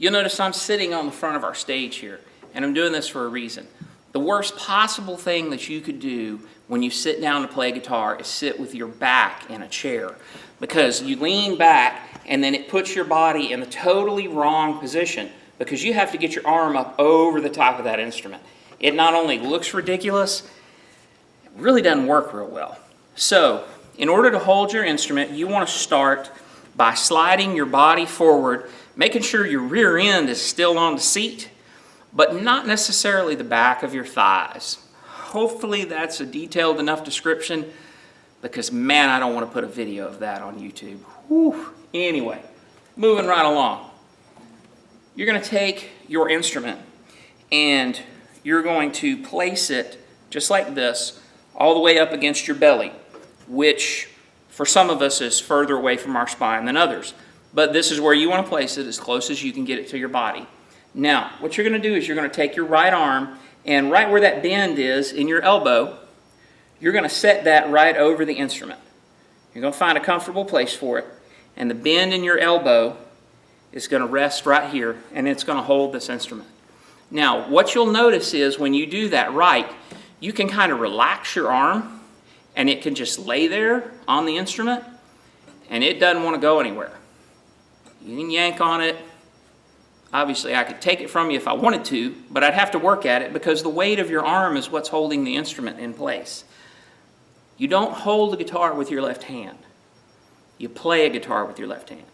You'll notice I'm sitting on the front of our stage here, and I'm doing this for a reason. The worst possible thing that you could do when you sit down to play guitar is sit with your back in a chair, because you lean back and then it puts your body in the totally wrong position because you have to get your arm up over the top of that instrument. It not only looks ridiculous, it really doesn't work real well. So, in order to hold your instrument, you want to start by sliding your body forward, making sure your rear end is still on the seat, but not necessarily the back of your thighs. Hopefully that's a detailed enough description, because man, I don't want to put a video of that on YouTube. Whew. Anyway, moving right along. You're going to take your instrument and you're going to place it just like this, all the way up against your belly, which for some of us is further away from our spine than others. But this is where you want to place it, as close as you can get it to your body. Now, what you're going to do is you're going to take your right arm, and right where that bend is in your elbow, you're going to set that right over the instrument. You're going to find a comfortable place for it, and the bend in your elbow is going to rest right here, and it's going to hold this instrument. Now, what you'll notice is when you do that right, you can kind of relax your arm, and it can just lay there on the instrument, and it doesn't want to go anywhere. You can yank on it. Obviously, I could take it from you if I wanted to, but I'd have to work at it because the weight of your arm is what's holding the instrument in place. You don't hold the guitar with your left hand. You play a guitar with your left hand.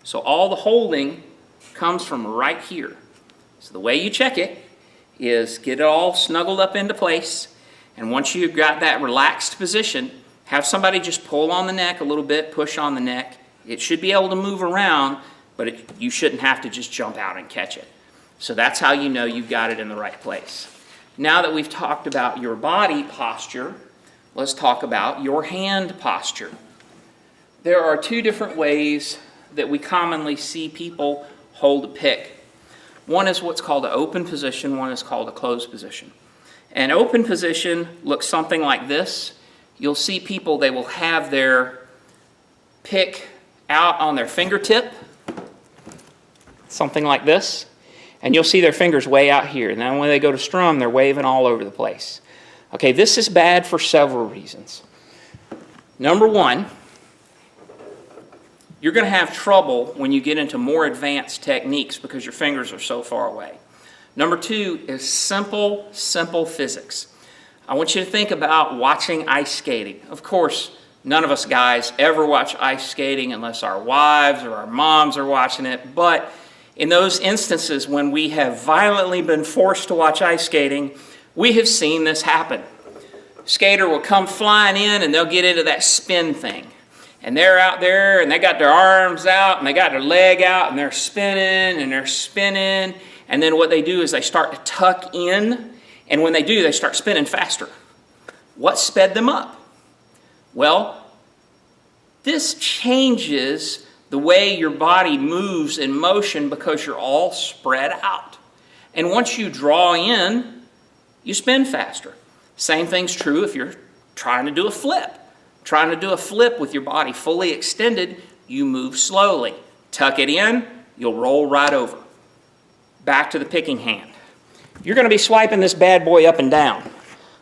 So all the holding comes from right here. So the way you check it is get it all snuggled up into place, and once you've got that relaxed position, have somebody just pull on the neck a little bit, push on the neck. It should be able to move around, but you shouldn't have to just jump out and catch it. So that's how you know you've got it in the right place. Now that we've talked about your body posture, let's talk about your hand posture. There are two different ways that we commonly see people hold a pick. One is what's called an open position, one is called a closed position. An open position looks something like this. You'll see people, they will have their pick out on their fingertip, something like this, and you'll see their fingers way out here. And then when they go to strum, they're waving all over the place. Okay, this is bad for several reasons. Number one, you're going to have trouble when you get into more advanced techniques because your fingers are so far away. Number two is simple physics. I want you to think about watching ice skating. Of course, none of us guys ever watch ice skating unless our wives or our moms are watching it, but in those instances when we have violently been forced to watch ice skating, we have seen this happen. Skater will come flying in and they'll get into that spin thing. And they're out there and they got their arms out and they got their leg out and they're spinning and they're spinning. And then what they do is they start to tuck in, and when they do, they start spinning faster. What sped them up? Well, this changes the way your body moves in motion because you're all spread out. And once you draw in, you spin faster. Same thing's true if you're trying to do a flip. Trying to do a flip with your body fully extended, you move slowly. Tuck it in, you'll roll right over. Back to the picking hand. You're going to be swiping this bad boy up and down.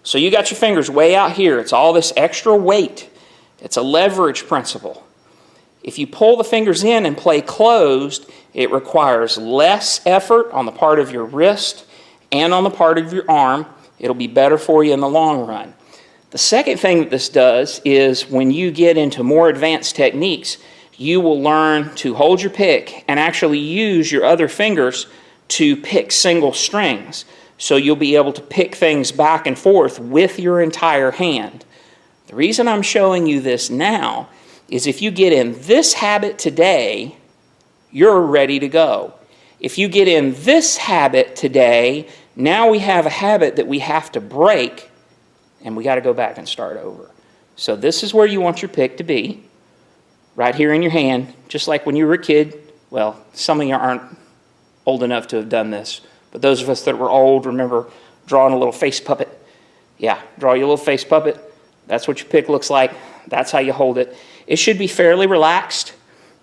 So you got your fingers way out here. It's all this extra weight. It's a leverage principle. If you pull the fingers in and play closed, it requires less effort on the part of your wrist and on the part of your arm. It'll be better for you in the long run. The second thing that this does is when you get into more advanced techniques, you will learn to hold your pick and actually use your other fingers to pick single strings. So you'll be able to pick things back and forth with your entire hand. The reason I'm showing you this now is if you get in this habit today, you're ready to go. If you get in this habit today, now we have a habit that we have to break, and we got to go back and start over. So this is where you want your pick to be, right here in your hand, just like when you were a kid. Well, some of you aren't old enough to have done this, but those of us that were old remember drawing a little face puppet. Yeah, draw your little face puppet. That's what your pick looks like. That's how you hold it. It should be fairly relaxed.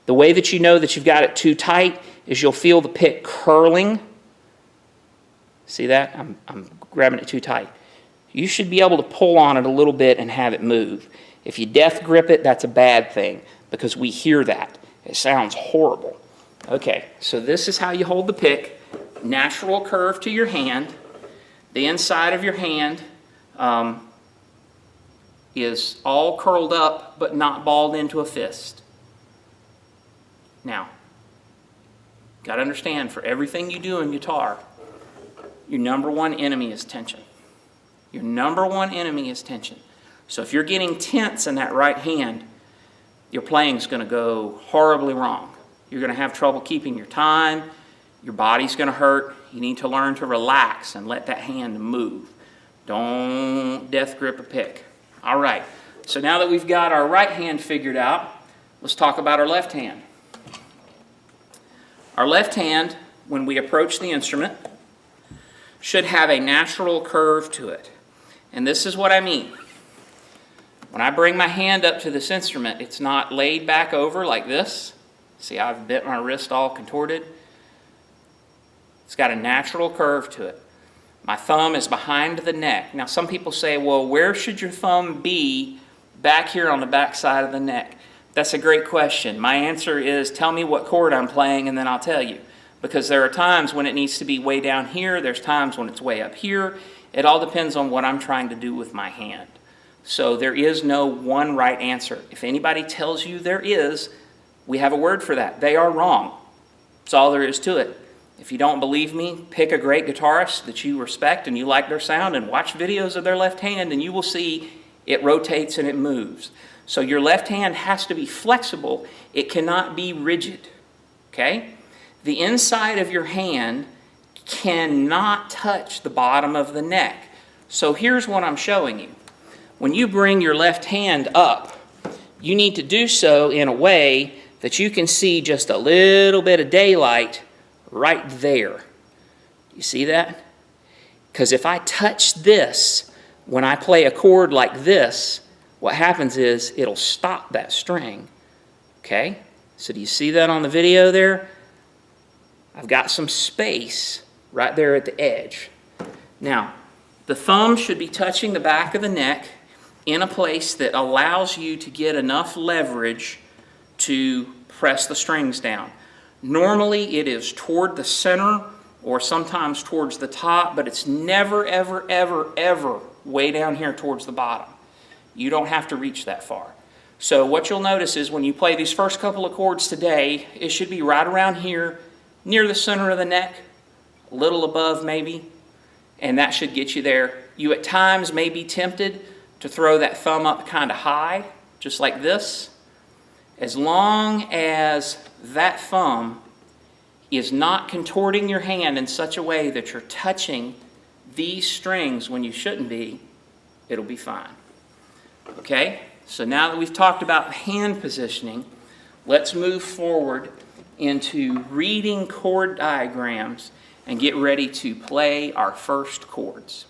The way that you know that you've got it too tight is you'll feel the pick curling. See that? I'm grabbing it too tight. You should be able to pull on it a little bit and have it move. If you death grip it, that's a bad thing because we hear that. It sounds horrible. Okay, so this is how you hold the pick. Natural curve to your hand. The inside of your hand is all curled up but not balled into a fist. Now, got to understand, for everything you do in guitar, your number one enemy is tension. Your number one enemy is tension. So if you're getting tense in that right hand, your playing's going to go horribly wrong. You're going to have trouble keeping your time. Your body's going to hurt. You need to learn to relax and let that hand move. Don't death grip a pick. All right, so now that we've got our right hand figured out, let's talk about our left hand. Our left hand, when we approach the instrument, should have a natural curve to it. And this is what I mean. When I bring my hand up to this instrument, it's not laid back over like this. See, I've bent my wrist all contorted. It's got a natural curve to it. My thumb is behind the neck. Now, some people say, well, where should your thumb be back here on the back side of the neck? That's a great question. My answer is, tell me what chord I'm playing and then I'll tell you. Because there are times when it needs to be way down here. There's times when it's way up here. It all depends on what I'm trying to do with my hand. So there is no one right answer. If anybody tells you there is, we have a word for that. They are wrong. That's all there is to it. If you don't believe me, pick a great guitarist that you respect and you like their sound and watch videos of their left hand and you will see it rotates and it moves. So your left hand has to be flexible. It cannot be rigid. Okay? The inside of your hand cannot touch the bottom of the neck. So here's what I'm showing you. When you bring your left hand up, you need to do so in a way that you can see just a little bit of daylight right there. You see that? Because if I touch this, when I play a chord like this, what happens is it'll stop that string. Okay? So do you see that on the video there? I've got some space right there at the edge. Now, the thumb should be touching the back of the neck in a place that allows you to get enough leverage to press the strings down. Normally it is toward the center or sometimes towards the top, but it's never, ever, ever, ever way down here towards the bottom. You don't have to reach that far. So what you'll notice is when you play these first couple of chords today, it should be right around here, near the center of the neck, a little above maybe, and that should get you there. You at times may be tempted to throw that thumb up kind of high, just like this. As long as that thumb is not contorting your hand in such a way that you're touching these strings when you shouldn't be, it'll be fine. Okay? So now that we've talked about hand positioning, let's move forward into reading chord diagrams and get ready to play our first chords.